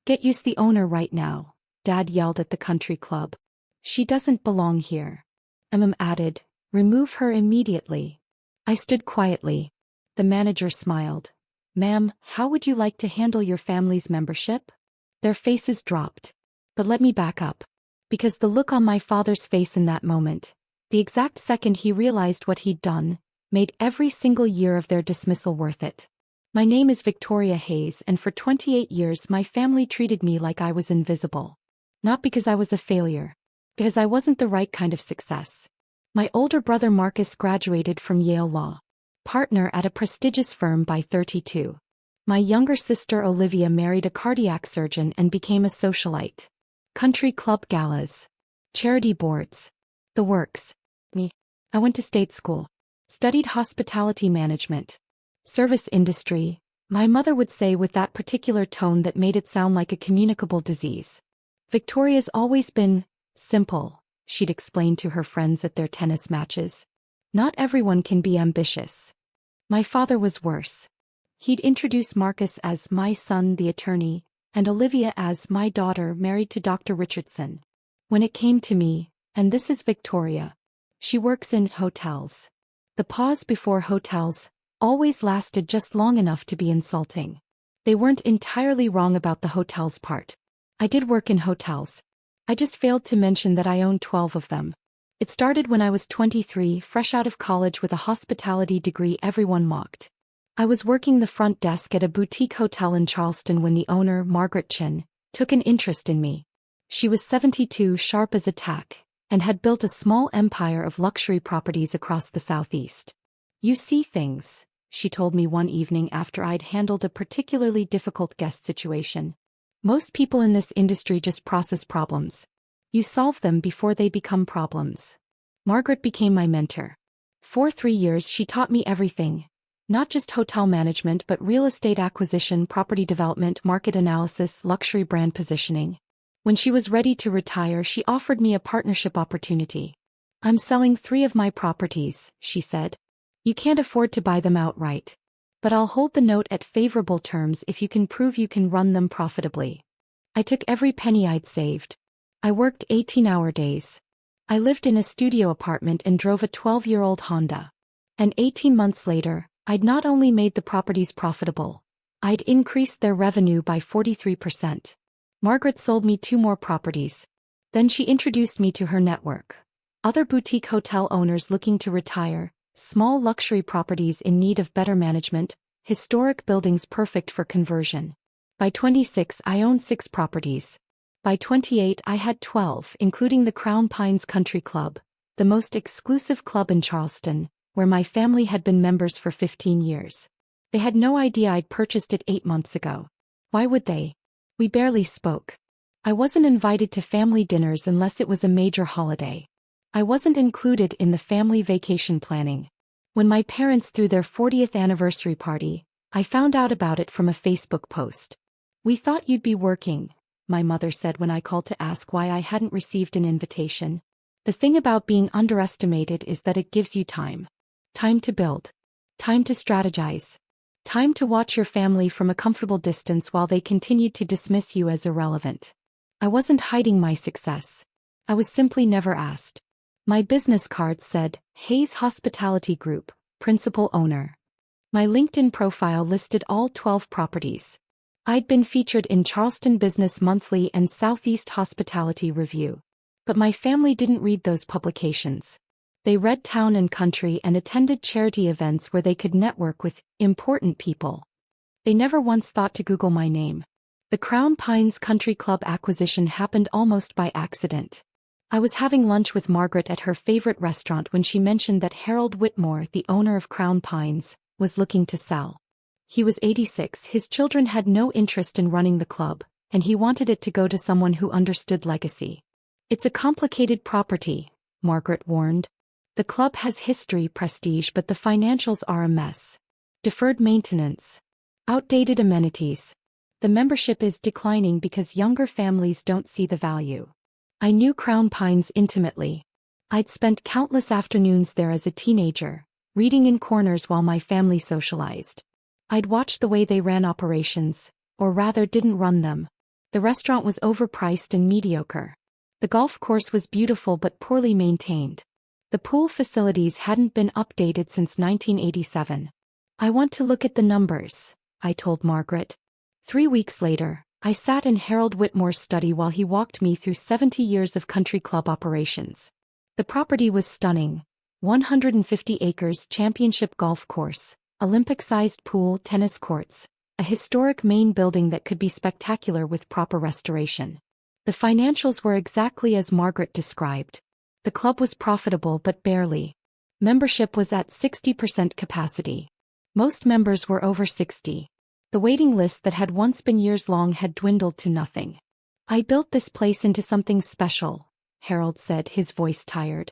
"Get used the owner right now," Dad yelled at the country club. "She doesn't belong here." Added, "Remove her immediately." I stood quietly. The manager smiled. "Ma'am, how would you like to handle your family's membership?" Their faces dropped. But let me back up. Because the look on my father's face in that moment, the exact second he realized what he'd done, made every single year of their dismissal worth it. My name is Victoria Hayes, and for 28 years my family treated me like I was invisible. Not because I was a failure. Because I wasn't the right kind of success. My older brother Marcus graduated from Yale Law. Partner at a prestigious firm by 32. My younger sister Olivia married a cardiac surgeon and became a socialite. Country club galas. Charity boards. The works. Me. I went to state school. Studied hospitality management. Service industry, my mother would say with that particular tone that made it sound like a communicable disease. "Victoria's always been simple," she'd explain to her friends at their tennis matches. "Not everyone can be ambitious." My father was worse. He'd introduce Marcus as "my son the attorney," and Olivia as "my daughter married to Dr. Richardson." When it came to me, and this is Victoria. She works in hotels. The pause before hotels always lasted just long enough to be insulting. They weren't entirely wrong about the hotels part. I did work in hotels. I just failed to mention that I owned 12 of them. It started when I was 23, fresh out of college with a hospitality degree everyone mocked. I was working the front desk at a boutique hotel in Charleston when the owner, Margaret Chin, took an interest in me. She was 72, sharp as a tack, and had built a small empire of luxury properties across the Southeast. "You see things," she told me one evening after I'd handled a particularly difficult guest situation. "Most people in this industry just process problems. You solve them before they become problems." Margaret became my mentor. For 3 years she taught me everything. Not just hotel management but real estate acquisition, property development, market analysis, luxury brand positioning. When she was ready to retire, she offered me a partnership opportunity. "I'm selling 3 of my properties," she said. "You can't afford to buy them outright. But I'll hold the note at favorable terms if you can prove you can run them profitably." I took every penny I'd saved. I worked 18-hour days. I lived in a studio apartment and drove a 12-year-old Honda. And 18 months later, I'd not only made the properties profitable, I'd increased their revenue by 43%. Margaret sold me 2 more properties. Then she introduced me to her network. Other boutique hotel owners looking to retire, small luxury properties in need of better management, historic buildings perfect for conversion. By 26 I owned 6 properties. By 28 I had 12, including the Crown Pines Country Club, the most exclusive club in Charleston, where my family had been members for 15 years. They had no idea I'd purchased it 8 months ago. Why would they? We barely spoke. I wasn't invited to family dinners unless it was a major holiday. I wasn't included in the family vacation planning. When my parents threw their 40th anniversary party, I found out about it from a Facebook post. "We thought you'd be working," my mother said when I called to ask why I hadn't received an invitation. "The thing about being underestimated is that it gives you time. Time to build. Time to strategize. Time to watch your family from a comfortable distance while they continued to dismiss you as irrelevant." I wasn't hiding my success. I was simply never asked. My business card said, "Hayes Hospitality Group, Principal Owner." My LinkedIn profile listed all 12 properties. I'd been featured in Charleston Business Monthly and Southeast Hospitality Review. But my family didn't read those publications. They read Town and Country and attended charity events where they could network with important people. They never once thought to Google my name. The Crown Pines Country Club acquisition happened almost by accident. I was having lunch with Margaret at her favorite restaurant when she mentioned that Harold Whitmore, the owner of Crown Pines, was looking to sell. He was 86, his children had no interest in running the club, and he wanted it to go to someone who understood legacy. "It's a complicated property," Margaret warned. "The club has history, prestige, but the financials are a mess. Deferred maintenance. Outdated amenities. The membership is declining because younger families don't see the value." I knew Crown Pines intimately. I'd spent countless afternoons there as a teenager, reading in corners while my family socialized. I'd watched the way they ran operations, or rather didn't run them. The restaurant was overpriced and mediocre. The golf course was beautiful but poorly maintained. The pool facilities hadn't been updated since 1987. I want to look at the numbers, I told Margaret. 3 weeks later, I sat in Harold Whitmore's study while he walked me through 70 years of country club operations. The property was stunning. 150 acres championship golf course, Olympic-sized pool, tennis courts, a historic main building that could be spectacular with proper restoration. The financials were exactly as Margaret described. The club was profitable but barely. Membership was at 60% capacity. Most members were over 60. The waiting list that had once been years long had dwindled to nothing. I built this place into something special, Harold said, his voice tired.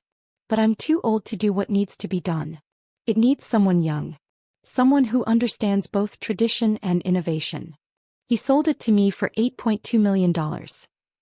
But I'm too old to do what needs to be done. It needs someone young. Someone who understands both tradition and innovation. He sold it to me for $8.2 million.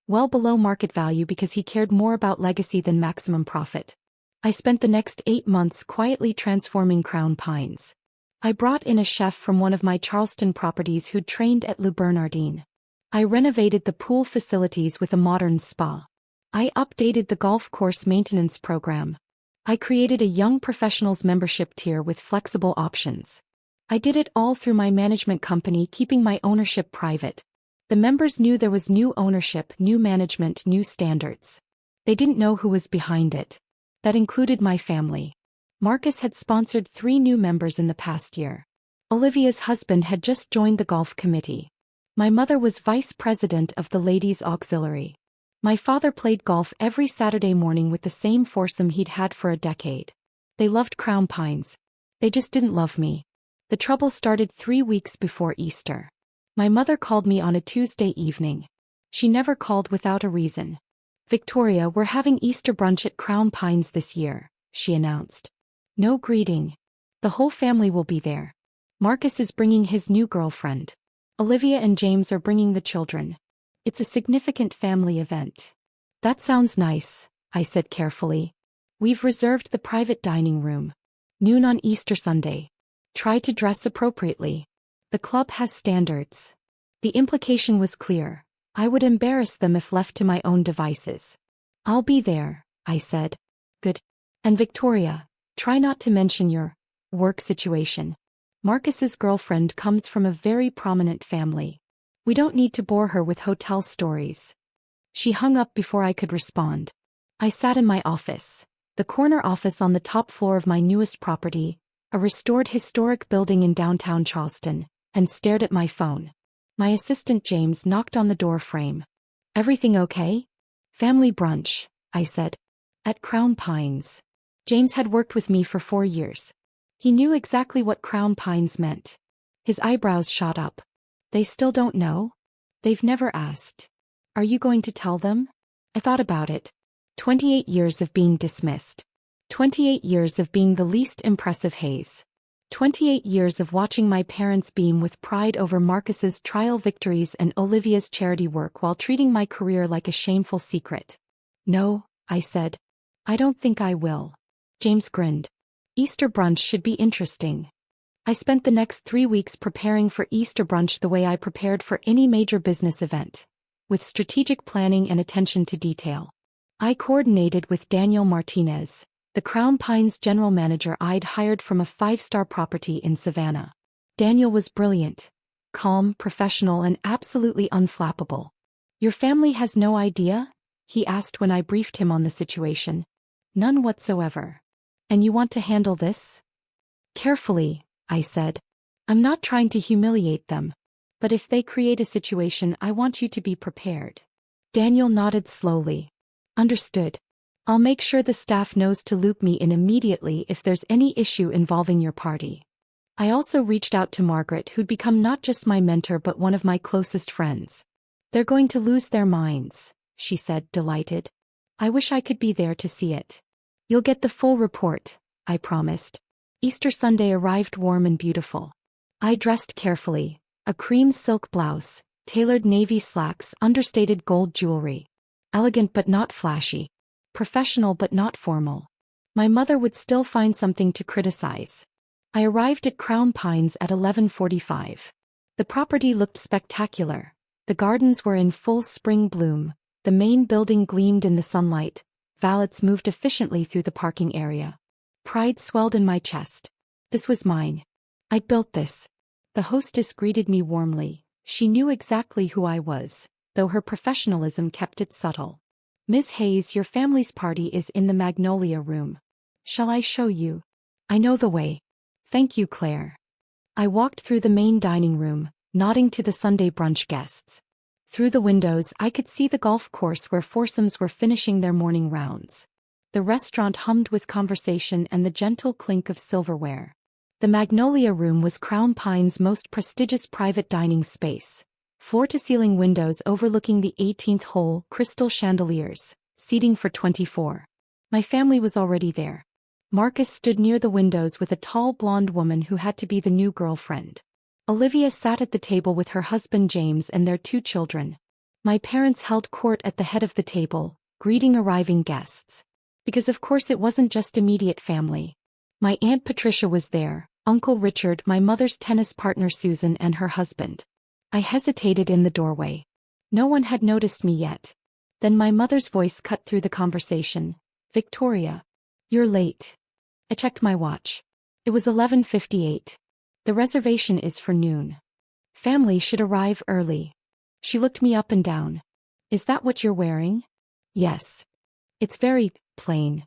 Well below market value because he cared more about legacy than maximum profit. I spent the next 8 months quietly transforming Crown Pines. I brought in a chef from one of my Charleston properties who'd trained at Le Bernardin. I renovated the pool facilities with a modern spa. I updated the golf course maintenance program. I created a young professionals membership tier with flexible options. I did it all through my management company, keeping my ownership private. The members knew there was new ownership, new management, new standards. They didn't know who was behind it. That included my family. Marcus had sponsored 3 new members in the past year. Olivia's husband had just joined the golf committee. My mother was vice president of the ladies' auxiliary. My father played golf every Saturday morning with the same foursome he'd had for a decade. They loved Crown Pines. They just didn't love me. The trouble started 3 weeks before Easter. My mother called me on a Tuesday evening. She never called without a reason. "Victoria, we're having Easter brunch at Crown Pines this year," she announced. "No greeting. The whole family will be there. Marcus is bringing his new girlfriend. Olivia and James are bringing the children. It's a significant family event." "That sounds nice," I said carefully. "We've reserved the private dining room. Noon on Easter Sunday. Try to dress appropriately. The club has standards." The implication was clear. I would embarrass them if left to my own devices. "I'll be there," I said. "Good. And Victoria, try not to mention your work situation. Marcus's girlfriend comes from a very prominent family. We don't need to bore her with hotel stories." She hung up before I could respond. I sat in my office, the corner office on the top floor of my newest property, a restored historic building in downtown Charleston, and stared at my phone. My assistant James knocked on the door frame. "Everything okay?" "Family brunch," I said. "At Crown Pines." James had worked with me for 4 years. He knew exactly what Crown Pines meant. His eyebrows shot up. "They still don't know? They've never asked. Are you going to tell them?" I thought about it. 28 years of being dismissed. 28 years of being the least impressive Hayes. 28 years of watching my parents beam with pride over Marcus's trial victories and Olivia's charity work while treating my career like a shameful secret. "No," I said. "I don't think I will." James grinned. "Easter brunch should be interesting." I spent the next 3 weeks preparing for Easter brunch the way I prepared for any major business event, with strategic planning and attention to detail. I coordinated with Daniel Martinez, the Crown Pines general manager I'd hired from a 5-star property in Savannah. Daniel was brilliant, calm, professional, and absolutely unflappable. "Your family has no idea?" he asked when I briefed him on the situation. "None whatsoever. And you want to handle this?" "Carefully," I said. "I'm not trying to humiliate them. But if they create a situation, I want you to be prepared." Daniel nodded slowly. "Understood. I'll make sure the staff knows to loop me in immediately if there's any issue involving your party." I also reached out to Margaret, who'd become not just my mentor but one of my closest friends. "They're going to lose their minds," she said, delighted. "I wish I could be there to see it." "You'll get the full report," I promised. Easter Sunday arrived warm and beautiful. I dressed carefully, a cream silk blouse, tailored navy slacks, understated gold jewelry. Elegant but not flashy. Professional but not formal. My mother would still find something to criticize. I arrived at Crown Pines at 11:45. The property looked spectacular. The gardens were in full spring bloom, the main building gleamed in the sunlight, valets moved efficiently through the parking area. Pride swelled in my chest. This was mine. I'd built this. The hostess greeted me warmly. She knew exactly who I was, though her professionalism kept it subtle. Ms. Hayes, your family's party is in the Magnolia Room. Shall I show you? I know the way. Thank you, Claire. I walked through the main dining room, nodding to the Sunday brunch guests. Through the windows I could see the golf course where foursomes were finishing their morning rounds. The restaurant hummed with conversation and the gentle clink of silverware. The Magnolia Room was Crown Pine's most prestigious private dining space. Floor-to-ceiling windows overlooking the 18th hole, crystal chandeliers, seating for 24. My family was already there. Marcus stood near the windows with a tall blonde woman who had to be the new girlfriend. Olivia sat at the table with her husband James and their 2 children. My parents held court at the head of the table, greeting arriving guests. Because of course it wasn't just immediate family. My Aunt Patricia was there, Uncle Richard, my mother's tennis partner Susan and her husband. I hesitated in the doorway. No one had noticed me yet. Then my mother's voice cut through the conversation. Victoria. You're late. I checked my watch. It was 11:58. The reservation is for noon. Family should arrive early. She looked me up and down. Is that what you're wearing? Yes. It's very plain.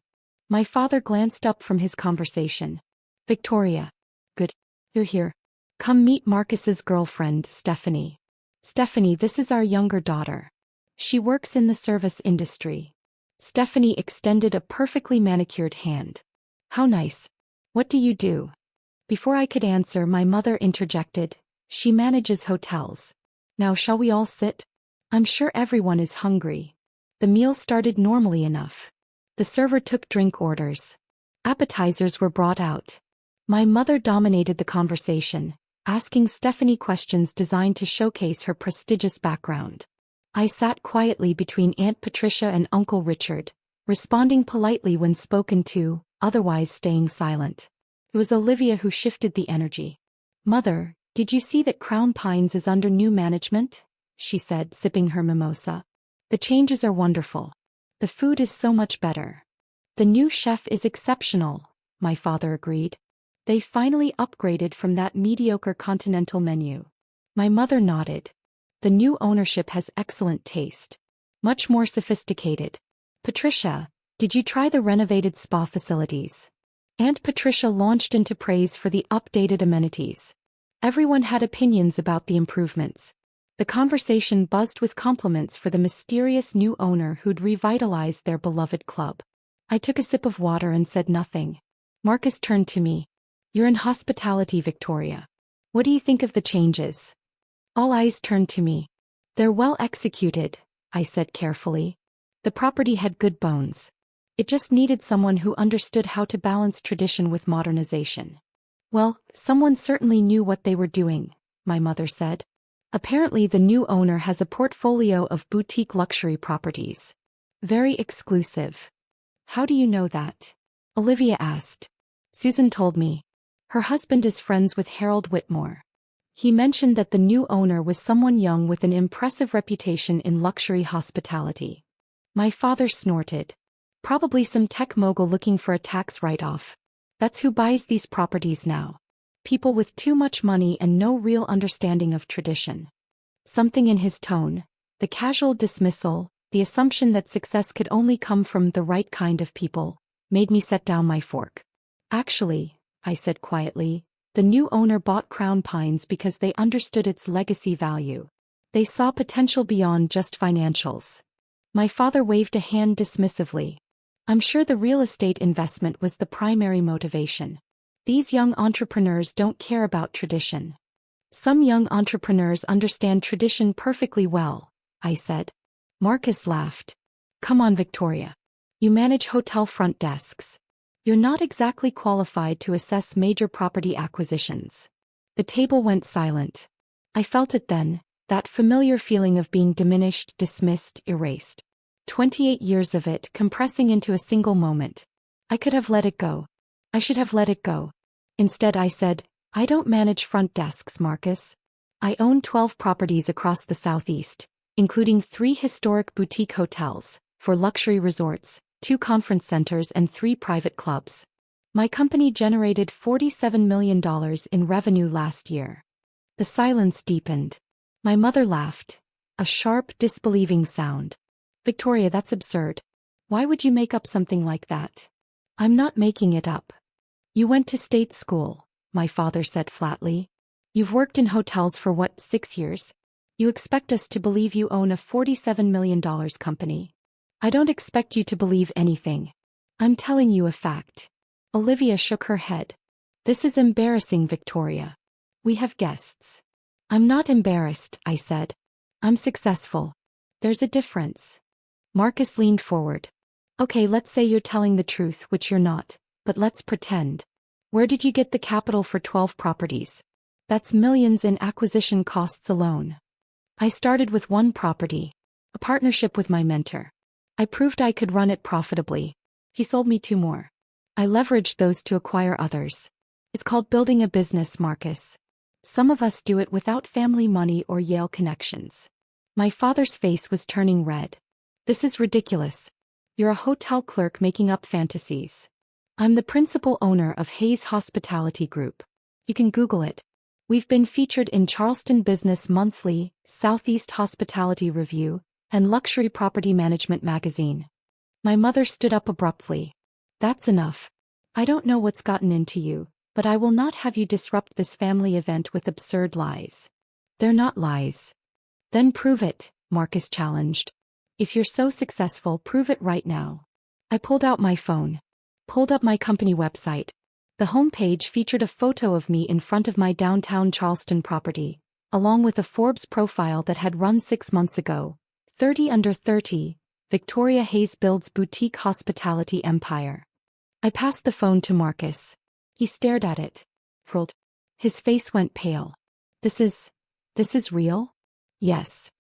My father glanced up from his conversation. Victoria. Good. You're here. Come meet Marcus's girlfriend, Stephanie. Stephanie, this is our younger daughter. She works in the service industry. Stephanie extended a perfectly manicured hand. How nice. What do you do? Before I could answer, my mother interjected. She manages hotels. Now shall we all sit? I'm sure everyone is hungry. The meal started normally enough. The server took drink orders. Appetizers were brought out. My mother dominated the conversation, asking Stephanie questions designed to showcase her prestigious background. I sat quietly between Aunt Patricia and Uncle Richard, responding politely when spoken to, otherwise staying silent. It was Olivia who shifted the energy. Mother, did you see that Crown Pines is under new management? She said, sipping her mimosa. The changes are wonderful. The food is so much better. The new chef is exceptional, my father agreed. They finally upgraded from that mediocre continental menu. My mother nodded. The new ownership has excellent taste. Much more sophisticated. Patricia, did you try the renovated spa facilities? Aunt Patricia launched into praise for the updated amenities. Everyone had opinions about the improvements. The conversation buzzed with compliments for the mysterious new owner who'd revitalized their beloved club. I took a sip of water and said nothing. Marcus turned to me. You're in hospitality, Victoria. What do you think of the changes? All eyes turned to me. They're well executed, I said carefully. The property had good bones. It just needed someone who understood how to balance tradition with modernization. Well, someone certainly knew what they were doing, my mother said. Apparently the new owner has a portfolio of boutique luxury properties. Very exclusive. How do you know that? Olivia asked. Susan told me. Her husband is friends with Harold Whitmore. He mentioned that the new owner was someone young with an impressive reputation in luxury hospitality. My father snorted. Probably some tech mogul looking for a tax write-off. That's who buys these properties now. People with too much money and no real understanding of tradition. Something in his tone, the casual dismissal, the assumption that success could only come from the right kind of people, made me set down my fork. Actually, I said quietly, the new owner bought Crown Pines because they understood its legacy value. They saw potential beyond just financials. My father waved a hand dismissively. I'm sure the real estate investment was the primary motivation. These young entrepreneurs don't care about tradition. Some young entrepreneurs understand tradition perfectly well, I said. Marcus laughed. Come on, Victoria. You manage hotel front desks. You're not exactly qualified to assess major property acquisitions. The table went silent. I felt it then, that familiar feeling of being diminished, dismissed, erased. 28 years of it compressing into a single moment. I could have let it go. I should have let it go. Instead I said, I don't manage front desks, Marcus. I own 12 properties across the Southeast, including 3 historic boutique hotels, 4 luxury resorts, 2 conference centers and 3 private clubs. My company generated $47 million in revenue last year. The silence deepened. My mother laughed. A sharp, disbelieving sound. Victoria, that's absurd. Why would you make up something like that? I'm not making it up. You went to state school, my father said flatly. You've worked in hotels for what, 6 years? You expect us to believe you own a $47 million company. I don't expect you to believe anything. I'm telling you a fact. Olivia shook her head. This is embarrassing, Victoria. We have guests. I'm not embarrassed, I said. I'm successful. There's a difference. Marcus leaned forward. Okay, let's say you're telling the truth, which you're not, but let's pretend. Where did you get the capital for 12 properties? That's millions in acquisition costs alone. I started with 1 property, a partnership with my mentor. I proved I could run it profitably. He sold me 2 more. I leveraged those to acquire others. It's called building a business, Marcus. Some of us do it without family money or Yale connections. My father's face was turning red. This is ridiculous. You're a hotel clerk making up fantasies. I'm the principal owner of Hayes Hospitality Group. You can Google it. We've been featured in Charleston Business Monthly, Southeast Hospitality Review, and Luxury Property Management magazine. My mother stood up abruptly. That's enough. I don't know what's gotten into you, but I will not have you disrupt this family event with absurd lies. They're not lies. Then prove it, Marcus challenged. If you're so successful, prove it right now. I pulled out my phone. Pulled up my company website. The homepage featured a photo of me in front of my downtown Charleston property, along with a Forbes profile that had run 6 months ago. 30 under 30, Victoria Hayes builds boutique hospitality empire. I passed the phone to Marcus. He stared at it. Frilled. His face went pale. This is real? Yes.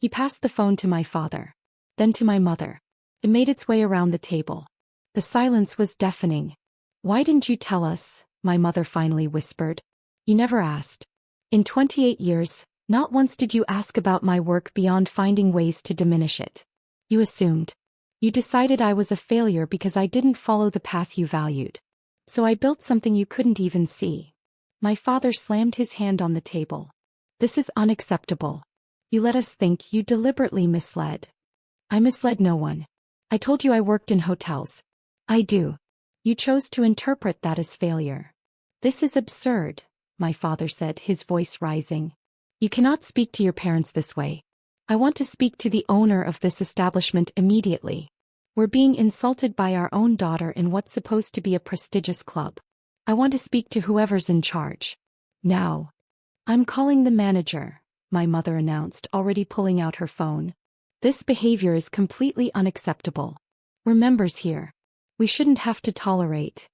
He passed the phone to my father. Then to my mother. It made its way around the table. The silence was deafening. Why didn't you tell us? My mother finally whispered. You never asked. In 28 years, not once did you ask about my work beyond finding ways to diminish it. You assumed. You decided I was a failure because I didn't follow the path you valued. So I built something you couldn't even see. My father slammed his hand on the table. This is unacceptable. You let us think you deliberately misled. I misled no one. I told you I worked in hotels. I do. You chose to interpret that as failure. This is absurd, my father said, his voice rising. You cannot speak to your parents this way. I want to speak to the owner of this establishment immediately. We're being insulted by our own daughter in what's supposed to be a prestigious club. I want to speak to whoever's in charge. Now. I'm calling the manager, my mother announced, already pulling out her phone. This behavior is completely unacceptable. We're members here. We shouldn't have to tolerate.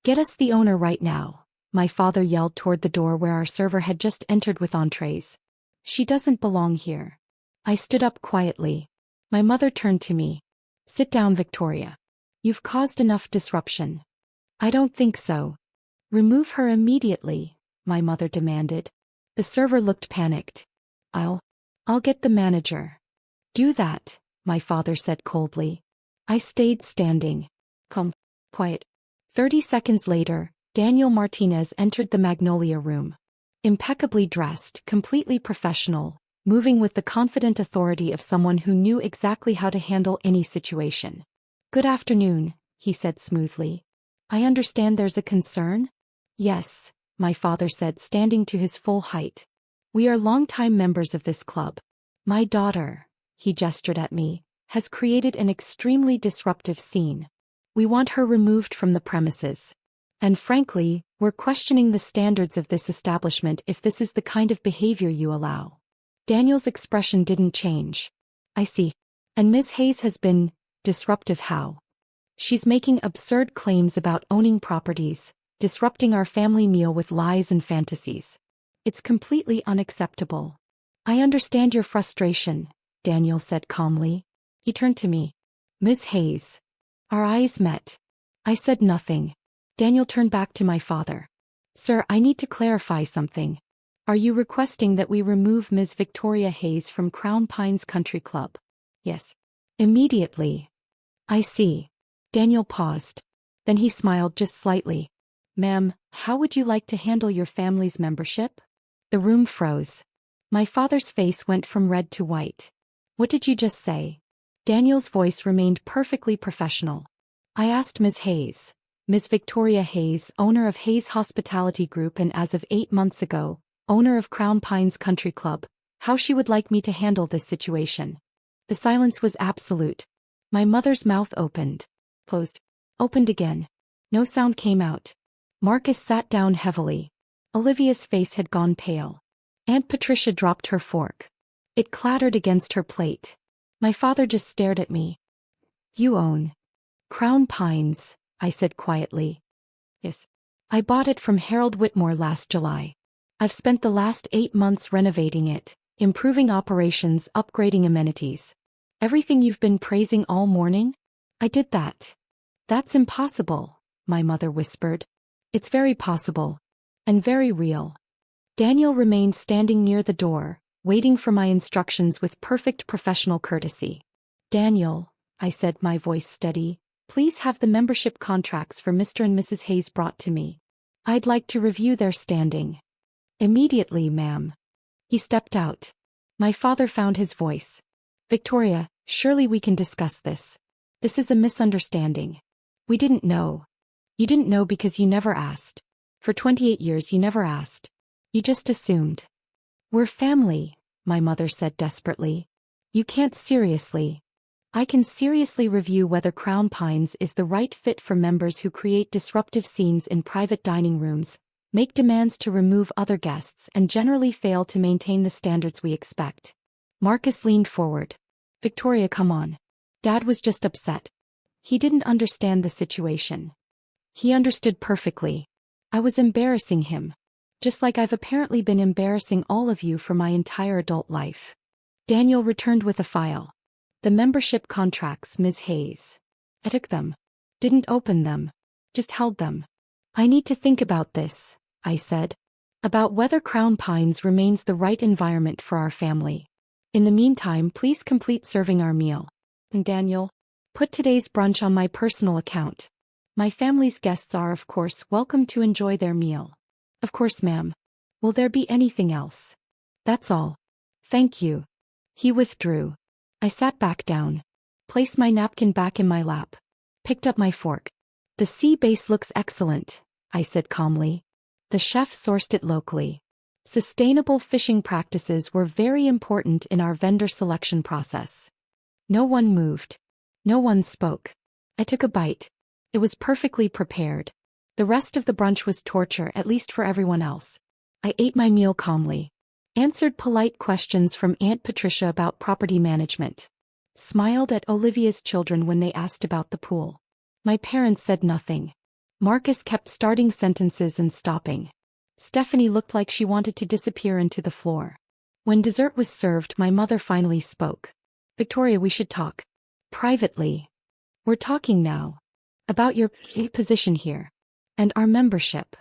Get us the owner right now, my father yelled toward the door where our server had just entered with entrees. She doesn't belong here. I stood up quietly. My mother turned to me. Sit down, Victoria. You've caused enough disruption. I don't think so. Remove her immediately, my mother demanded. The server looked panicked. I'll get the manager. Do that, my father said coldly. I stayed standing. Calm, quiet. 30 seconds later, Daniel Martinez entered the Magnolia room. Impeccably dressed, completely professional, moving with the confident authority of someone who knew exactly how to handle any situation. Good afternoon, he said smoothly. I understand there's a concern? Yes, my father said, standing to his full height. We are longtime members of this club. My daughter, he gestured at me, has created an extremely disruptive scene. We want her removed from the premises. And frankly, we're questioning the standards of this establishment if this is the kind of behavior you allow. Daniel's expression didn't change. I see. And Ms. Hayes has been disruptive how? She's making absurd claims about owning properties, disrupting our family meal with lies and fantasies. It's completely unacceptable. I understand your frustration, Daniel said calmly. He turned to me. Ms. Hayes. Our eyes met. I said nothing. Daniel turned back to my father. Sir, I need to clarify something. Are you requesting that we remove Ms. Victoria Hayes from Crown Pines Country Club? Yes. Immediately. I see. Daniel paused. Then he smiled just slightly. Ma'am, how would you like to handle your family's membership? The room froze. My father's face went from red to white. What did you just say? Daniel's voice remained perfectly professional. I asked Ms. Hayes, Ms. Victoria Hayes, owner of Hayes Hospitality Group and as of 8 months ago, owner of Crown Pines Country Club, how she would like me to handle this situation. The silence was absolute. My mother's mouth opened, closed, opened again. No sound came out. Marcus sat down heavily. Olivia's face had gone pale. Aunt Patricia dropped her fork. It clattered against her plate. My father just stared at me. You own Crown Pines, I said quietly. Yes. I bought it from Harold Whitmore last July. I've spent the last 8 months renovating it, improving operations, upgrading amenities. Everything you've been praising all morning? I did that. That's impossible, my mother whispered. It's very possible. And very real. Daniel remained standing near the door, waiting for my instructions with perfect professional courtesy. Daniel, I said, my voice steady, please have the membership contracts for Mr. and Mrs. Hayes brought to me. I'd like to review their standing. Immediately, ma'am. He stepped out. My father found his voice. Victoria, surely we can discuss this. This is a misunderstanding. We didn't know. You didn't know because you never asked. For 28 years you never asked. You just assumed. We're family, my mother said desperately. You can't seriously. I can seriously review whether Crown Pines is the right fit for members who create disruptive scenes in private dining rooms, make demands to remove other guests and generally fail to maintain the standards we expect. Marcus leaned forward. Victoria, come on. Dad was just upset. He didn't understand the situation. He understood perfectly. I was embarrassing him. Just like I've apparently been embarrassing all of you for my entire adult life. Daniel returned with a file. The membership contracts, Ms. Hayes. I took them. Didn't open them. Just held them. I need to think about this, I said. About whether Crown Pines remains the right environment for our family. In the meantime, please complete serving our meal. And Daniel, put today's brunch on my personal account. My family's guests are, of course, welcome to enjoy their meal. Of course, ma'am. Will there be anything else? That's all. Thank you. He withdrew. I sat back down. Placed my napkin back in my lap. Picked up my fork. The sea base looks excellent, I said calmly. The chef sourced it locally. Sustainable fishing practices were very important in our vendor selection process. No one moved. No one spoke. I took a bite. It was perfectly prepared. The rest of the brunch was torture, at least for everyone else. I ate my meal calmly. Answered polite questions from Aunt Patricia about property management. Smiled at Olivia's children when they asked about the pool. My parents said nothing. Marcus kept starting sentences and stopping. Stephanie looked like she wanted to disappear into the floor. When dessert was served, my mother finally spoke. Victoria, we should talk. Privately. We're talking now. About your position here. And our membership.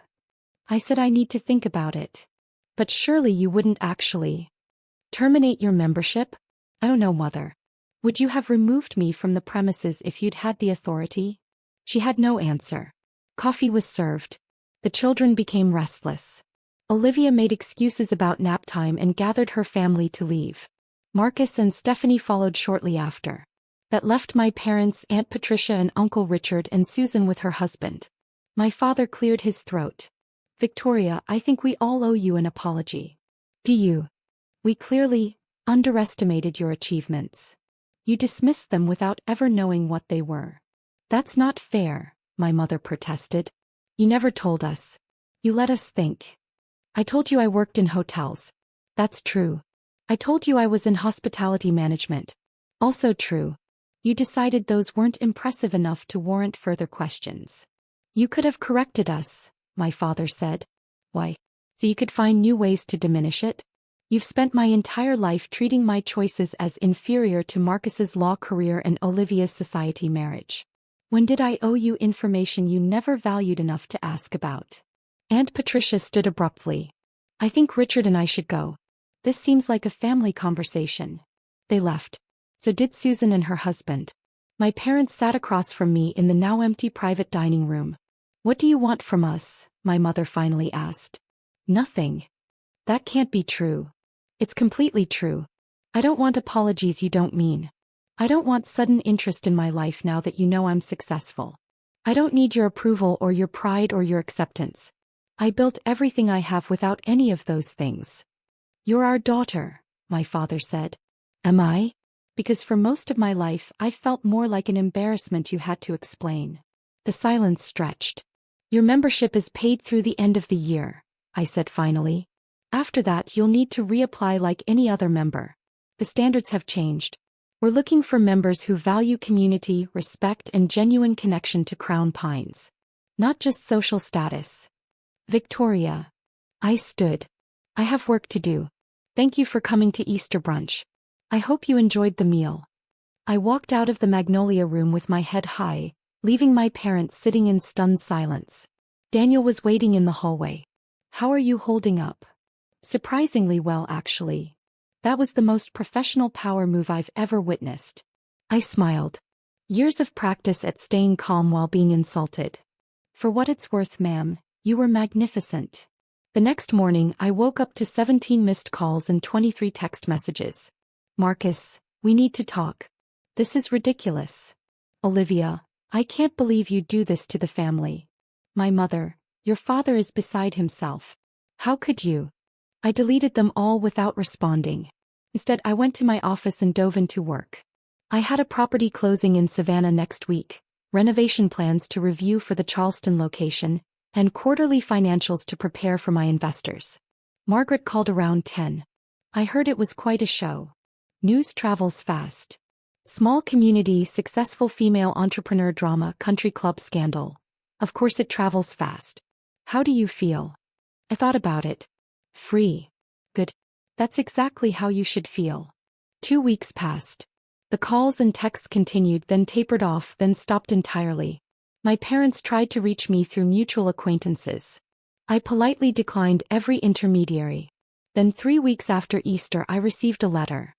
I said I need to think about it. But surely you wouldn't actually terminate your membership? I don't know, Mother. Would you have removed me from the premises if you'd had the authority? She had no answer. Coffee was served. The children became restless. Olivia made excuses about nap time and gathered her family to leave. Marcus and Stephanie followed shortly after. That left my parents, Aunt Patricia and Uncle Richard and Susan with her husband. My father cleared his throat. Victoria, I think we all owe you an apology. Do you? We clearly underestimated your achievements. You dismissed them without ever knowing what they were. That's not fair, my mother protested. You never told us. You let us think. I told you I worked in hotels. That's true. I told you I was in hospitality management. Also true. You decided those weren't impressive enough to warrant further questions. You could have corrected us, my father said. Why? So you could find new ways to diminish it? You've spent my entire life treating my choices as inferior to Marcus's law career and Olivia's society marriage. When did I owe you information you never valued enough to ask about? Aunt Patricia stood abruptly. I think Richard and I should go. This seems like a family conversation. They left. So did Susan and her husband. My parents sat across from me in the now empty private dining room. What do you want from us? My mother finally asked. Nothing. That can't be true. It's completely true. I don't want apologies you don't mean. I don't want sudden interest in my life now that you know I'm successful. I don't need your approval or your pride or your acceptance. I built everything I have without any of those things. You're our daughter, my father said. Am I? Because for most of my life I felt more like an embarrassment you had to explain. The silence stretched. Your membership is paid through the end of the year, I said finally. After that you'll need to reapply like any other member. The standards have changed. We're looking for members who value community, respect, and genuine connection to Crown Pines. Not just social status. Victoria. I stood. I have work to do. Thank you for coming to Easter brunch. I hope you enjoyed the meal. I walked out of the Magnolia room with my head high, leaving my parents sitting in stunned silence. Daniel was waiting in the hallway. How are you holding up? Surprisingly well, actually. That was the most professional power move I've ever witnessed. I smiled. Years of practice at staying calm while being insulted. For what it's worth, ma'am, you were magnificent. The next morning I woke up to 17 missed calls and 23 text messages. Marcus, we need to talk. This is ridiculous. Olivia, I can't believe you do this to the family. My mother, your father is beside himself. How could you? I deleted them all without responding. Instead, I went to my office and dove into work. I had a property closing in Savannah next week, renovation plans to review for the Charleston location, and quarterly financials to prepare for my investors. Margaret called around 10. I heard it was quite a show. News travels fast. Small community, successful female entrepreneur drama, country club scandal. Of course it travels fast. How do you feel? I thought about it. Free. Good. That's exactly how you should feel. 2 weeks passed. The calls and texts continued, then tapered off, then stopped entirely. My parents tried to reach me through mutual acquaintances. I politely declined every intermediary. Then 3 weeks after Easter I received a letter.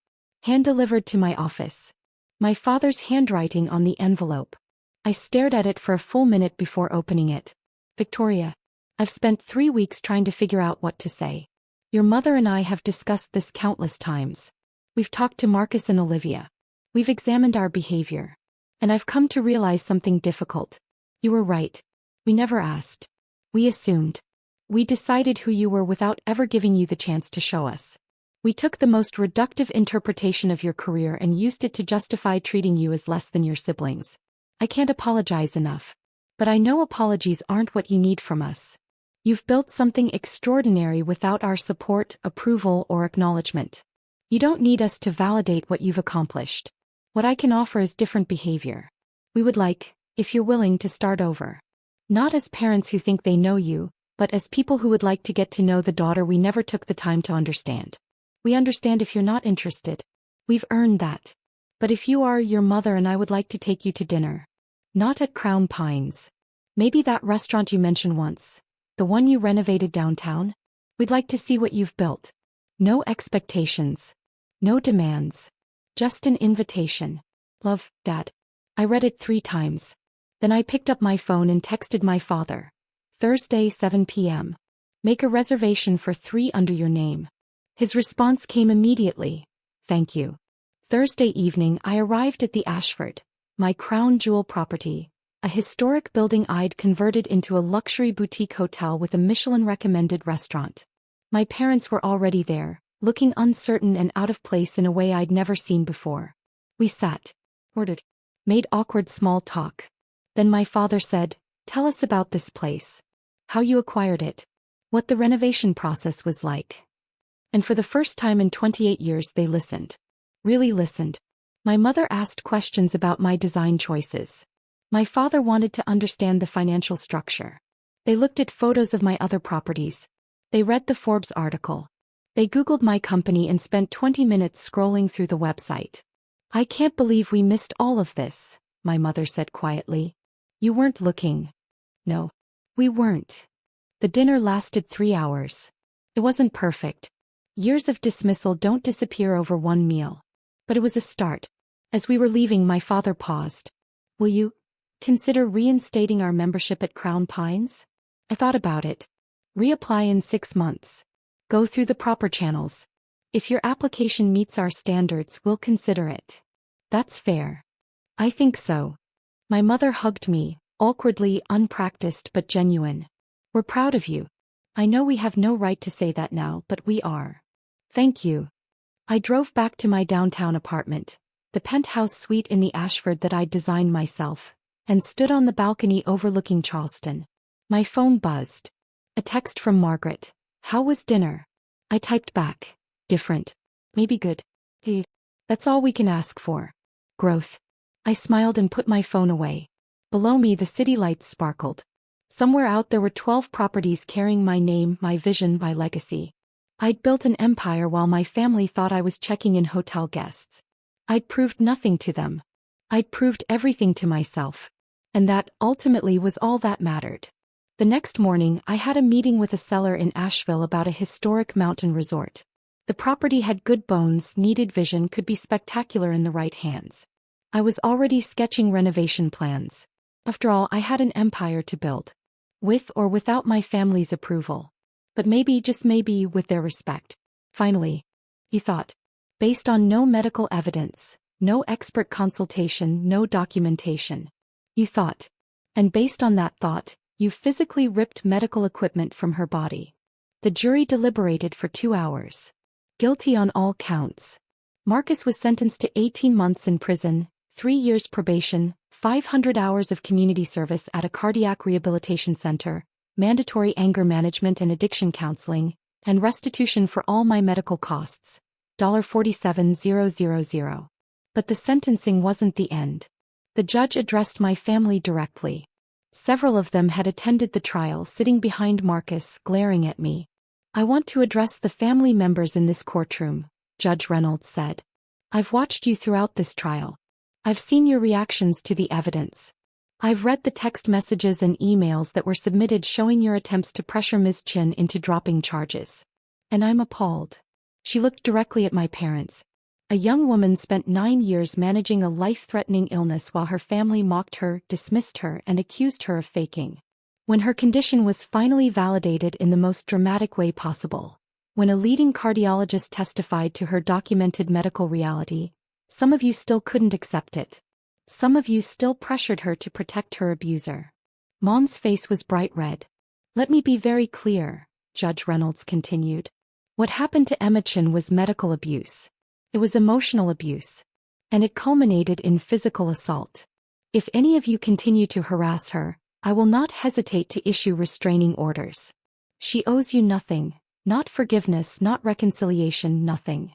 Hand-delivered to my office. My father's handwriting on the envelope. I stared at it for a full minute before opening it. Victoria, I've spent 3 weeks trying to figure out what to say. Your mother and I have discussed this countless times. We've talked to Marcus and Olivia. We've examined our behavior. And I've come to realize something difficult. You were right. We never asked. We assumed. We decided who you were without ever giving you the chance to show us. We took the most reductive interpretation of your career and used it to justify treating you as less than your siblings. I can't apologize enough. But I know apologies aren't what you need from us. You've built something extraordinary without our support, approval, or acknowledgement. You don't need us to validate what you've accomplished. What I can offer is different behavior. We would like, if you're willing, to start over. Not as parents who think they know you, but as people who would like to get to know the daughter we never took the time to understand. We understand if you're not interested. We've earned that. But if you are, your mother and I would like to take you to dinner. Not at Crown Pines. Maybe that restaurant you mentioned once. The one you renovated downtown? We'd like to see what you've built. No expectations. No demands. Just an invitation. Love, Dad. I read it 3 times. Then I picked up my phone and texted my father. Thursday, 7 p.m. Make a reservation for 3 under your name. His response came immediately. Thank you. Thursday evening I arrived at the Ashford, my crown jewel property, a historic building I'd converted into a luxury boutique hotel with a Michelin-recommended restaurant. My parents were already there, looking uncertain and out of place in a way I'd never seen before. We sat, ordered, made awkward small talk. Then my father said, "Tell us about this place. How you acquired it. What the renovation process was like." And for the first time in 28 years they listened. Really listened. My mother asked questions about my design choices. My father wanted to understand the financial structure. They looked at photos of my other properties. They read the Forbes article. They Googled my company and spent 20 minutes scrolling through the website. "I can't believe we missed all of this," my mother said quietly. "You weren't looking." No. We weren't. The dinner lasted 3 hours. It It wasn't perfect. Years of dismissal don't disappear over one meal. But it was a start. As we were leaving, my father paused. Will you consider reinstating our membership at Crown Pines? I thought about it. Reapply in 6 months. Go through the proper channels. If your application meets our standards, we'll consider it. That's fair. I think so. My mother hugged me, awkwardly, unpracticed but genuine. We're proud of you. I know we have no right to say that now, but we are. Thank you. I drove back to my downtown apartment, the penthouse suite in the Ashford that I'd designed myself, and stood on the balcony overlooking Charleston. My phone buzzed. A text from Margaret. How was dinner? I typed back. Different. Maybe good. That's all we can ask for. Growth. I smiled and put my phone away. Below me the city lights sparkled. Somewhere out there were 12 properties carrying my name, my vision, my legacy. I'd built an empire while my family thought I was checking in hotel guests. I'd proved nothing to them. I'd proved everything to myself. And that, ultimately, was all that mattered. The next morning, I had a meeting with a seller in Asheville about a historic mountain resort. The property had good bones, needed vision, could be spectacular in the right hands. I was already sketching renovation plans. After all, I had an empire to build. With or without my family's approval. But maybe, just maybe, with their respect. Finally, he thought. Based on no medical evidence, no expert consultation, no documentation. You thought. And based on that thought, you physically ripped medical equipment from her body. The jury deliberated for 2 hours. Guilty on all counts. Marcus was sentenced to 18 months in prison, 3 years probation, 500 hours of community service at a cardiac rehabilitation center, mandatory anger management and addiction counseling, and restitution for all my medical costs, $47,000. But the sentencing wasn't the end. The judge addressed my family directly. Several of them had attended the trial, sitting behind Marcus, glaring at me. I want to address the family members in this courtroom, Judge Reynolds said. I've watched you throughout this trial. I've seen your reactions to the evidence. I've read the text messages and emails that were submitted showing your attempts to pressure Ms. Chin into dropping charges. And I'm appalled. She looked directly at my parents. A young woman spent 9 years managing a life-threatening illness while her family mocked her, dismissed her, and accused her of faking. When her condition was finally validated in the most dramatic way possible, when a leading cardiologist testified to her documented medical reality, some of you still couldn't accept it. Some of you still pressured her to protect her abuser. Mom's face was bright red. Let me be very clear, Judge Reynolds continued. What happened to Emma Chin was medical abuse. It was emotional abuse. And it culminated in physical assault. If any of you continue to harass her, I will not hesitate to issue restraining orders. She owes you nothing, not forgiveness, not reconciliation, nothing.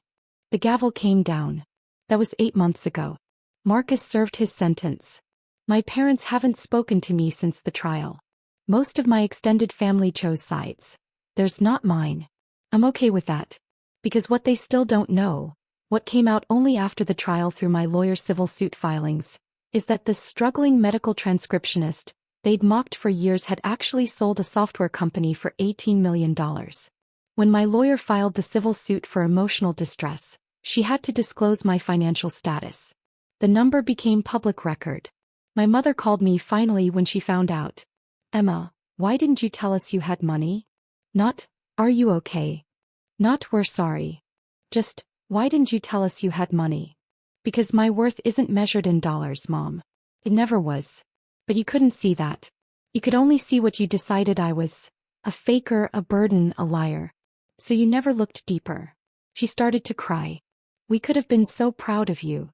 The gavel came down. That was 8 months ago. Marcus served his sentence. My parents haven't spoken to me since the trial. Most of my extended family chose sides. There's not mine. I'm okay with that. Because what they still don't know, what came out only after the trial through my lawyer's civil suit filings, is that this struggling medical transcriptionist they'd mocked for years had actually sold a software company for $18 million. When my lawyer filed the civil suit for emotional distress, she had to disclose my financial status. The number became public record. My mother called me finally when she found out. Emma, why didn't you tell us you had money? Not, are you okay? Not, we're sorry. Just, why didn't you tell us you had money? Because my worth isn't measured in dollars, Mom. It never was. But you couldn't see that. You could only see what you decided I was. A faker, a burden, a liar. So you never looked deeper. She started to cry. We could have been so proud of you.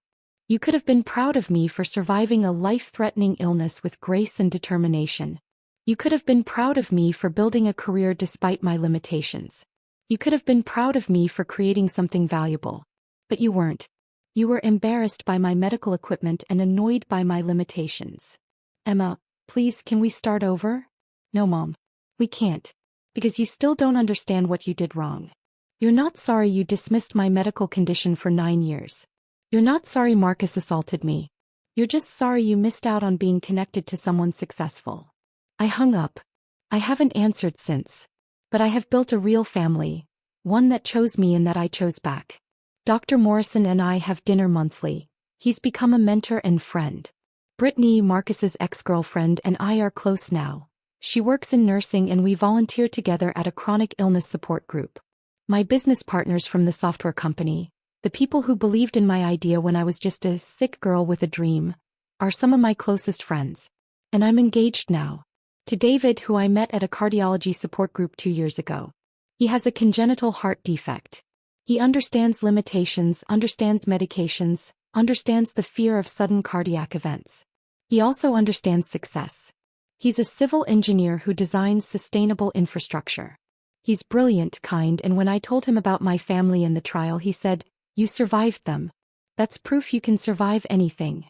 You could have been proud of me for surviving a life-threatening illness with grace and determination. You could have been proud of me for building a career despite my limitations. You could have been proud of me for creating something valuable. But you weren't. You were embarrassed by my medical equipment and annoyed by my limitations. Emma, please, can we start over? No, Mom. We can't. Because you still don't understand what you did wrong. You're not sorry you dismissed my medical condition for 9 years. You're not sorry Marcus assaulted me. You're just sorry you missed out on being connected to someone successful. I hung up. I haven't answered since. But I have built a real family, one that chose me and that I chose back. Dr. Morrison and I have dinner monthly. He's become a mentor and friend. Brittany, Marcus's ex-girlfriend, and I are close now. She works in nursing and we volunteer together at a chronic illness support group. My business partners from the software company, the people who believed in my idea when I was just a sick girl with a dream, are some of my closest friends. And I'm engaged now. To David, who I met at a cardiology support group 2 years ago. He has a congenital heart defect. He understands limitations, understands medications, understands the fear of sudden cardiac events. He also understands success. He's a civil engineer who designs sustainable infrastructure. He's brilliant, kind, and when I told him about my family and the trial, he said, "You survived them. That's proof you can survive anything."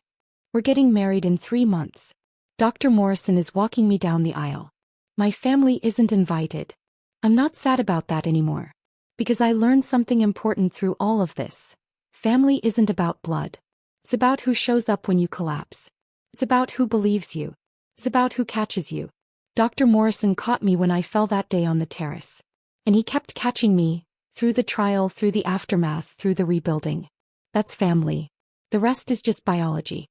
We're getting married in 3 months. Dr. Morrison is walking me down the aisle. My family isn't invited. I'm not sad about that anymore. Because I learned something important through all of this. Family isn't about blood. It's about who shows up when you collapse. It's about who believes you. It's about who catches you. Dr. Morrison caught me when I fell that day on the terrace. And he kept catching me, through the trial, through the aftermath, through the rebuilding. That's family. The rest is just biology.